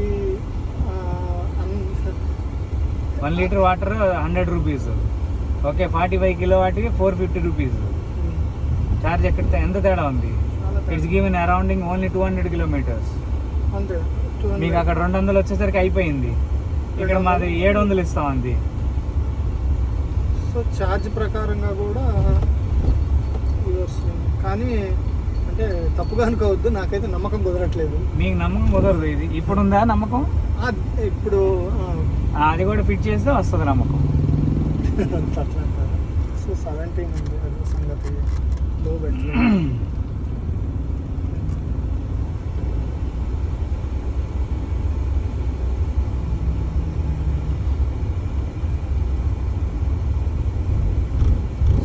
1 లీటర్ వాటర్ 100 రూపీస్. ఓకే, 45 కిలోవాట్కి 450 రూపీస్ చార్జ్. ఎక్కడ ఎంత తేడా ఉంది? It's given arounding only 200 kilometres. అంతే. మీకు అక్కడ 200 వచ్చేసరికి అయిపోయింది. ఇక్కడ మాది 700 ఇస్తాం అంది. సో ఛార్జ్ ప్రకారంగా కూడా ఇది వస్తుంది. కానీ అంటే తప్పుగా అనుకోవద్దు, నాకైతే నమ్మకం కుదరట్లేదు. మీకు నమ్మకం కుదరదు. ఇది ఇప్పుడు ఉందా నమ్మకం? ఇప్పుడు అది కూడా ఫిట్ చేస్తే వస్తుంది నమ్మకం. అట్లా అంటారు. సో 17 ఉంది అది సంగతి. లో బెట్.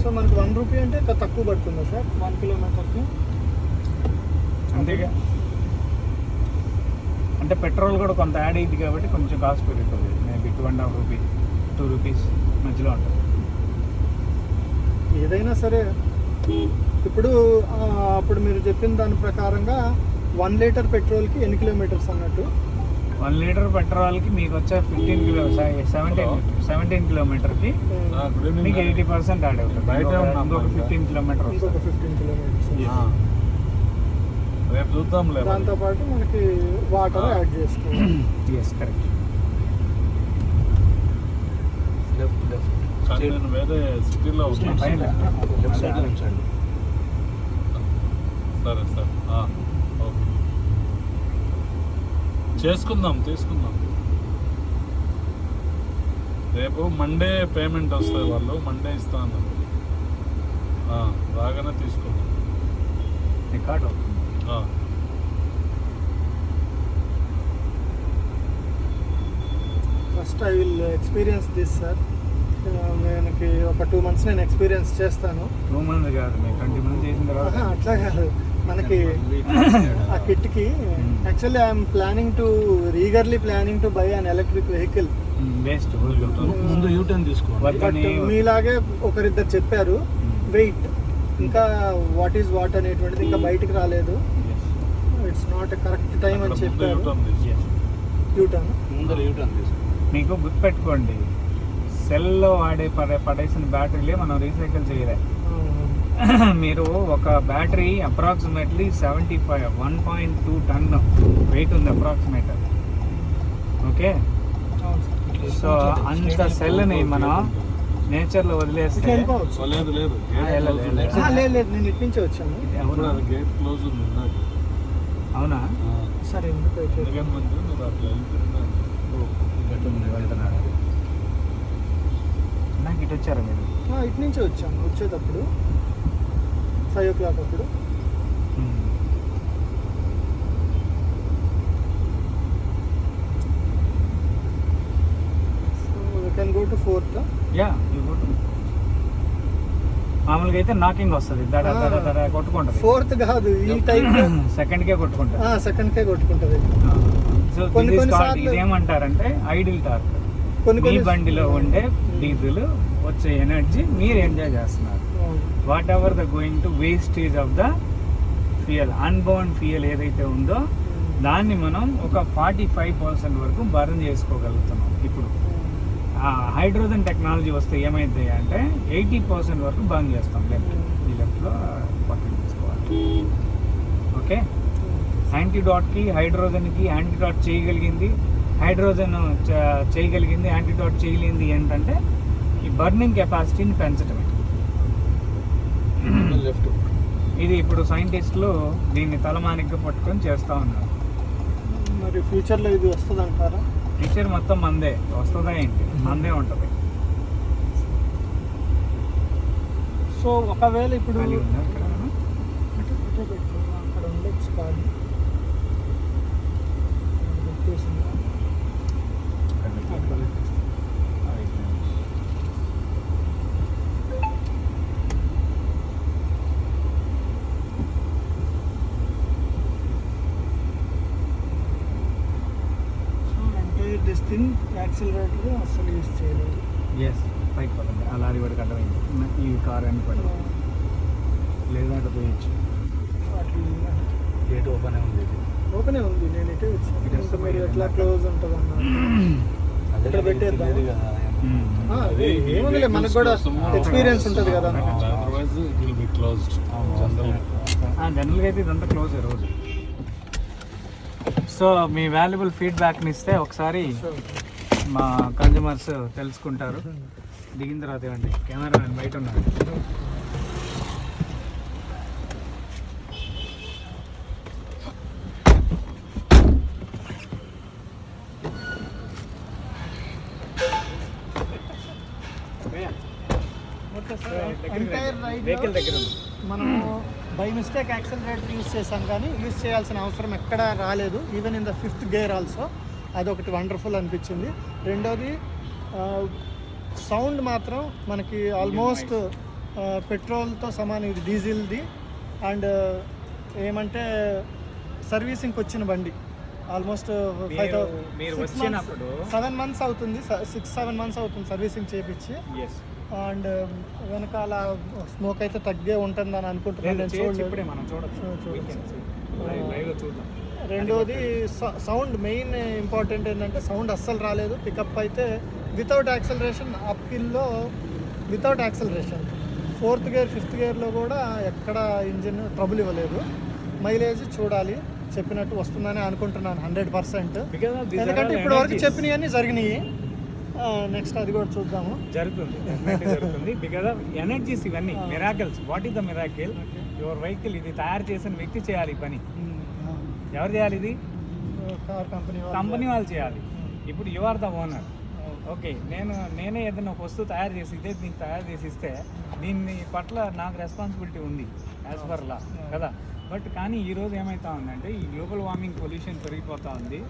సో మనకి 1 రూపీ అంటే తక్కువ పడుతుందా సార్ 1 కిలోమీటర్కి? అంతేగా. అంటే పెట్రోల్ కూడా కొంత యాడ్ అయ్యింది కాబట్టి కొంచెం కాస్ట్ పెరుగుతుంది. మేబీ 2.5 రూపీ 2 రూపీస్ మధ్యలో ఉంటుంది. ఏదైనా సరే ఇప్పుడు అప్పుడు మీరు చెప్పిన దాని ప్రకారంగా 1 లీటర్ పెట్రోల్కి ఎన్ని కిలోమీటర్స్ అన్నట్టు? 1 లీటర్ పెట్రోల్కి మీకు వచ్చే 17 కిలోమీటర్కి మీకు 80% యాడ్ అవుతుంది. బయట ఇంకొక 15 కిలోమీటర్ ఇంకొక 15 కిలోమీటర్స్. రేపు చూద్దాంలే. దాంతోపాటు మనకి వాటర్ యాడ్ చేసుకోవాలి. Yes correct. కానీ నేను వేరే సిటీలో ఉన్నాను. పైన సరే సార్ ఓకే చేసుకుందాం తీసుకుందాం. రేపు మండే పేమెంట్ వస్తుంది, వాళ్ళు మండే ఇస్తా అన్నారు. రాగానే తీసుకుందాం. రికార్డ్ అవుతుంది. First I will experience this sir. మనకి ఒక 2 months నేను ఎక్స్పీరియన్స్ చేస్తాను. 2 months కాదు, మీరు 20 months చేసిన తర్వాత అట్లా కాదు, మనకి ఆ కిట్కి actually I'm eagerly planning to buy an electric vehicle. Best. ముందు యూటర్న్ తీసుకోవాలి. బట్ మీలాగే ఒకరిద్దరు చెప్పారు వెయిట్, ఇంకా వాట్ అనేటువంటిది ఇంకా బయటికి రాలేదు. ఇట్స్ నాట్ కరెక్ట్ టైం అని చెప్పారు. యూటర్న్ ముందర యూటర్న్ తీసుకోవాలి. మీకు గుర్తుపెట్టుకోండి, సెల్లో పడేసిన బ్యాటరీలే మనం రీసైకిల్ చేయలేం. మీరు ఒక బ్యాటరీ అప్రాక్సిమేట్లీ 1.2 ton వెయిట్ ఉంది అప్రాక్సిమేట్. ఓకే, సో అంత సెల్ని మనం నేచర్లో వదిలేస్తే లేదు లేదు, నేను ఇటు నుంచి వచ్చాను. గేట్ క్లోజ్ ఉంది. అవునా? సరే ఎందుకు ఎందుకని మంది మీరు అట్లా వెళ్తున్నాడు. నాకు ఇటు వచ్చారా మీరు? ఇటు నుంచి వచ్చాను, వచ్చేటప్పుడు 5 o'clock అప్పుడు. So we can go to 4th. మామూలుగా అయితే నాకింగ్ వస్తుంది, కొట్టుకుంటుంది. 4th కాదు, ఈ టైప్ సెకండ్కే కొట్టుకుంటుంది. సెకండ్కే కొట్టుకుంటుంది. సో కొన్ని సార్లు ఇదేమంటారంటే ఐడిల్ టార్క్. మీ బండిలో ఉండే డీజిల్ వచ్చే ఎనర్జీ మీరు ఎంజాయ్ చేస్తున్నారు. What ever the going to wastage of the fuel, unbound fuel ఏదైతే ఉందో దాన్ని మనం ఒక 45% వరకు బర్న్ చేసుకోగలుగుతున్నాం. ఇప్పుడు హైడ్రోజన్ టెక్నాలజీ వస్తే ఏమైంది అంటే 80% వరకు బర్న్ చేస్తాం. ఈ లెఫ్ట్లో పక్కన తీసుకోవాలి. ఓకే, యాంటీడాట్కి హైడ్రోజన్కి యాంటీడాట్ చేయగలిగింది, హైడ్రోజన్ చేయగలిగింది, యాంటీడాట్ చేయగలిగింది ఏంటంటే ఈ బర్నింగ్ కెపాసిటీని పెంచడమే. లెఫ్ట్ ఇది ఇప్పుడు సైంటిస్టులు దీన్ని తలమానిగ్గా పట్టుకొని చేస్తూ ఉన్నారు. మరి ఫ్యూచర్లో ఇది వస్తుంది అంటారా? ఫ్యూచర్ మొత్తం మందే వస్తుందా ఏంటి? మందే ఉంటుంది. సో ఒకవేళ ఇప్పుడు ఖాళీ ఉందా ఇక్కడ? అక్కడ ఉండొచ్చు కాదు. దిస్ థింగ్ యాక్సిలరేటర్ అసలు యూజ్ చేయలేదు. ఎస్, పైకి పడండి. ఆ లారీ వాడికి అర్థమైంది. ఈ కార్ అని పడి లేదా అటు పోయచ్చు. గేట్ ఓపెన్ ఉంది. ఓపెనే ఉంది, నేను ఇటే వచ్చాను. మీరు ఎట్లా క్లోజ్ ఉంటుంది అన్నారు. ఇక్కడ పెట్టేద్దాం. ఏముందిలే, మనకు కూడా ఎక్స్పీరియన్స్ ఉంటుంది కదా. జనరల్గా అయితే ఇదంతా క్లోజ్ రోజు. సో మీ వాల్యుబుల్ ఫీడ్బ్యాక్ని ఇస్తే ఒకసారి మా కన్జ్యూమర్స్ తెలుసుకుంటారు. దిగిన తర్వాత ఇవ్వండి. కెమెరా బయట ఉన్నాడు. వెహికల్ దగ్గర ఉంది. మనము బై మిస్టేక్ యాక్సిలరేటర్ యూజ్ చేసాం, కానీ యూజ్ చేయాల్సిన అవసరం ఎక్కడా రాలేదు. Even in the 5th gear also. అదొకటి వండర్ఫుల్ అనిపించింది. రెండోది సౌండ్ మాత్రం మనకి ఆల్మోస్ట్ పెట్రోల్తో సమానం, ఇది డీజిల్ది. అండ్ ఏమంటే సర్వీసింగ్కి వచ్చిన బండి ఆల్మోస్ట్ 7 months అవుతుంది, 6-7 months అవుతుంది సర్వీసింగ్ చేయించి. అండ్ వెనకాల స్మోక్ అయితే తగ్గే ఉంటుందని అనుకుంటున్నాను. రెండోది సౌండ్ మెయిన్ ఇంపార్టెంట్ ఏంటంటే సౌండ్ అస్సలు రాలేదు. పికప్ అయితే వితౌట్ యాక్సలరేషన్, అప్ హిల్లో without acceleration. 4th gear 5th గేర్లో కూడా ఎక్కడ ఇంజిన్ ట్రబుల్ ఇవ్వలేదు. మైలేజ్ చూడాలి, చెప్పినట్టు వస్తుందని అనుకుంటున్నాను 100%. ఎందుకంటే ఇప్పుడు వరకు చెప్పినవన్నీ జరిగినాయి. నెక్స్ట్ అది కూడా చూద్దాము. జరుగుతుంది బికాజ్ ఆఫ్ ఎనర్జీస్ ఇవన్నీ miracles. What is the miracle? Your vehicle ఇది తయారు చేసిన వ్యక్తి చేయాలి ఈ పని. ఎవరు చేయాలి ఇది? కార్ కంపెనీ వాళ్ళు చేయాలి. ఇప్పుడు you are the owner. Okay, నేనే ఏదైనా ఒక వస్తువు తయారు చేసి ఇదే నీకు తయారు చేసి ఇస్తే దీన్ని పట్ల నాకు రెస్పాన్సిబిలిటీ ఉంది యాజ్ పర్ లా కదా. బట్ కానీ ఈరోజు ఏమవుతా ఉందంటే ఈ గ్లోబల్ వార్మింగ్ పొల్యూషన్ పెరిగిపోతూ ఉంది.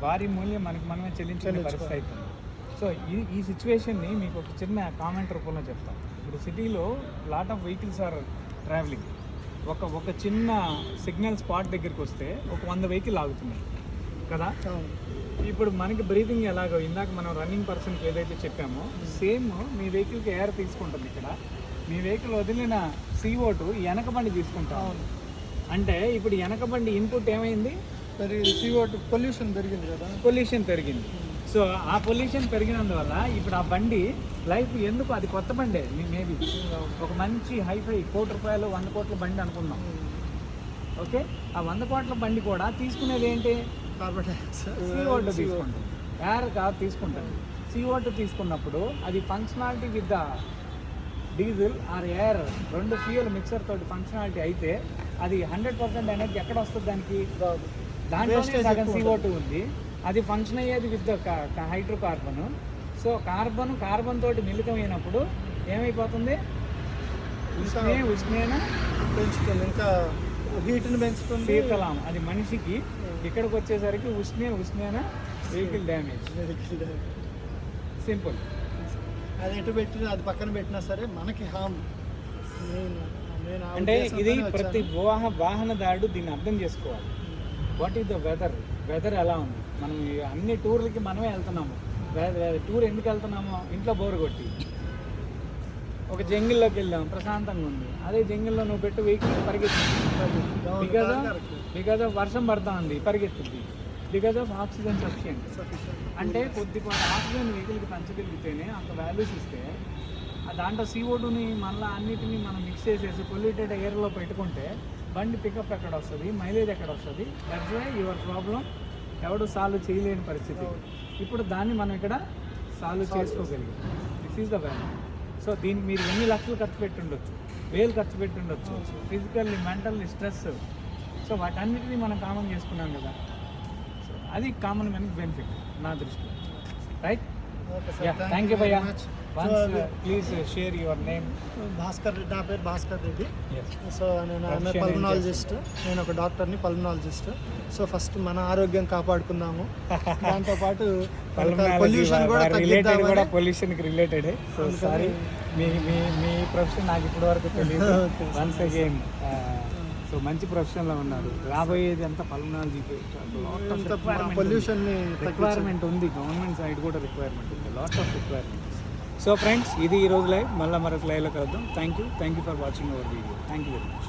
భారీ మూల్యం మనమే చెల్లించే పరిస్థితి అవుతుంది. సో ఈ సిచ్యువేషన్ని మీకు ఒక చిన్న కామెంట్ రూపంలో చెప్తాం. ఇప్పుడు సిటీలో lot of vehicles are travelling. ఒక చిన్న సిగ్నల్ స్పాట్ దగ్గరికి వస్తే ఒక 100 వెహికల్ ఆగుతున్నాయి కదా. ఇప్పుడు మనకి బ్రీతింగ్ ఎలాగో ఇందాక మనం రన్నింగ్ పర్సన్కి ఏదైతే చెప్పామో సేమ్ మీ వెహికల్కి ఎయిర్ తీసుకుంటుంది. ఇక్కడ మీ వెహికల్ వదిలిన CO2 వెనక బండి తీసుకుంటాం. అంటే ఇప్పుడు వెనక బండి ఇన్పుట్ ఏమైంది? CO2 పొల్యూషన్ పెరిగింది కదా. పొల్యూషన్ పెరిగింది. సో ఆ పొల్యూషన్ పెరిగినందువల్ల ఇప్పుడు ఆ బండి లైఫ్ ఎందుకు, అది కొత్త బండే మేబీ ఒక మంచి హైఫై 1 కోటి రూపాయలు 100 కోట్ల బండి అనుకుందాం. ఓకే, ఆ 100 కోట్ల బండి కూడా తీసుకునేది ఏంటి? కార్బన్ డైఆక్సైడ్, CO2 తీసుకుంటుంది. ఎయిర్ కాదు తీసుకుంటుంది. CO2 తీసుకున్నప్పుడు అది functionality with the diesel or air, 2 fuel mixer తోటి ఫంక్షనాలిటీ అయితే అది 100% ఎనర్జీ ఎక్కడ వస్తుంది దానికి? దాంట్లోనే సగం CO2 ఉంది. అది ఫంక్షన్ అయ్యేది with the hydrocarbon. So carbon తోటి మిళితమైనప్పుడు ఏమైపోతుంది? ఉష్ణేన పెంచుతుంది, ఇంకా హీట్ని పెంచుతుంది. శీతలం అది మనిషికి. ఇక్కడికి వచ్చేసరికి ఉష్ణేన వెహికల్ డ్యామేజ్. సింపుల్. అది ఎటు పెట్టినా, అది పక్కన పెట్టినా సరే మనకి హామ్. అంటే ఇది ప్రతి వాహనదారుడు దీన్ని అర్థం చేసుకోవాలి. వాట్ ఈస్ ద వెదర్ ఎలా ఉంది? మనం అన్ని టూర్లకి మనమే వెళ్తున్నాము. టూర్ ఎందుకు వెళ్తున్నాము? ఇంట్లో బోర్ కొట్టి ఒక జంగిల్లోకి వెళ్ళాం, ప్రశాంతంగా ఉంది. అదే జంగిల్లో నువ్వు పెట్టు వెహికల్ పరిగెత్తుతుంది. బికాజ్ ఆఫ్ వర్షం పడతా ఉంది పరిగెత్తుద్ది. Because of oxygen sufficient. అంటే కొద్ది ఆక్సిజన్ వెహికల్కి పెంచగలిగితేనే అంత వాల్యూస్ ఇస్తే దాంట్లో CO2ని మళ్ళీ అన్నిటినీ మనం మిక్స్ చేసేసి పొల్యూటెడ్ ఎయిర్లో పెట్టుకుంటే బండి పికప్ ఎక్కడ వస్తుంది, మైలేజ్ ఎక్కడ వస్తుంది? దట్స్ వై యువర్ ప్రాబ్లం ఎవడు సాల్వ్ చేయలేని పరిస్థితి. ఇప్పుడు దాన్ని మనం ఇక్కడ సాల్వ్ చేసుకోగలిగాం. This is the value. So దీన్ని మీరు ఎన్ని లక్షలు ఖర్చు పెట్టి ఉండొచ్చు, 1000 ఖర్చు పెట్టి ఉండొచ్చు, ఫిజికల్లీ మెంటల్లీ స్ట్రెస్. సో వాటన్నిటినీ మనం కామన్ చేసుకున్నాం కదా. సో అది కామన్ మ్యాన్కి బెనిఫిట్ నా దృష్టిలో. రైట్? థ్యాంక్ యూ భయ్యా. Please share your name. Bhaskar Reddy. నా పేరు భాస్కర్ రెడ్డి. సో నేను పల్మనాలజిస్ట్. నేను ఒక డాక్టర్ని, పల్మనాలజిస్ట్. సో ఫస్ట్ మన ఆరోగ్యం కాపాడుకుందాము, దాంతోపాటు పొల్యూషన్ కూడా కూడా పొల్యూషన్కి రిలేటెడ్. సో సారీ, మీ ప్రొఫెషన్ నాకు ఇప్పటి వరకు తెలియదు. వన్స్ అగైన్ సో మంచి ప్రొఫెషన్లో ఉన్నారు. రాబోయేది అంతా పల్మనాలజీకి పొల్యూషన్ రిక్వైర్మెంట్ ఉంది. గవర్నమెంట్ సైడ్ కూడా రిక్వైర్మెంట్ ఉంది, lot of requirement. So friends, ఇది ఈరోజు లైవ్. మళ్ళీ మరొక లైవ్లో కలుద్దాం. Thank you for watching our video. Thank you very much.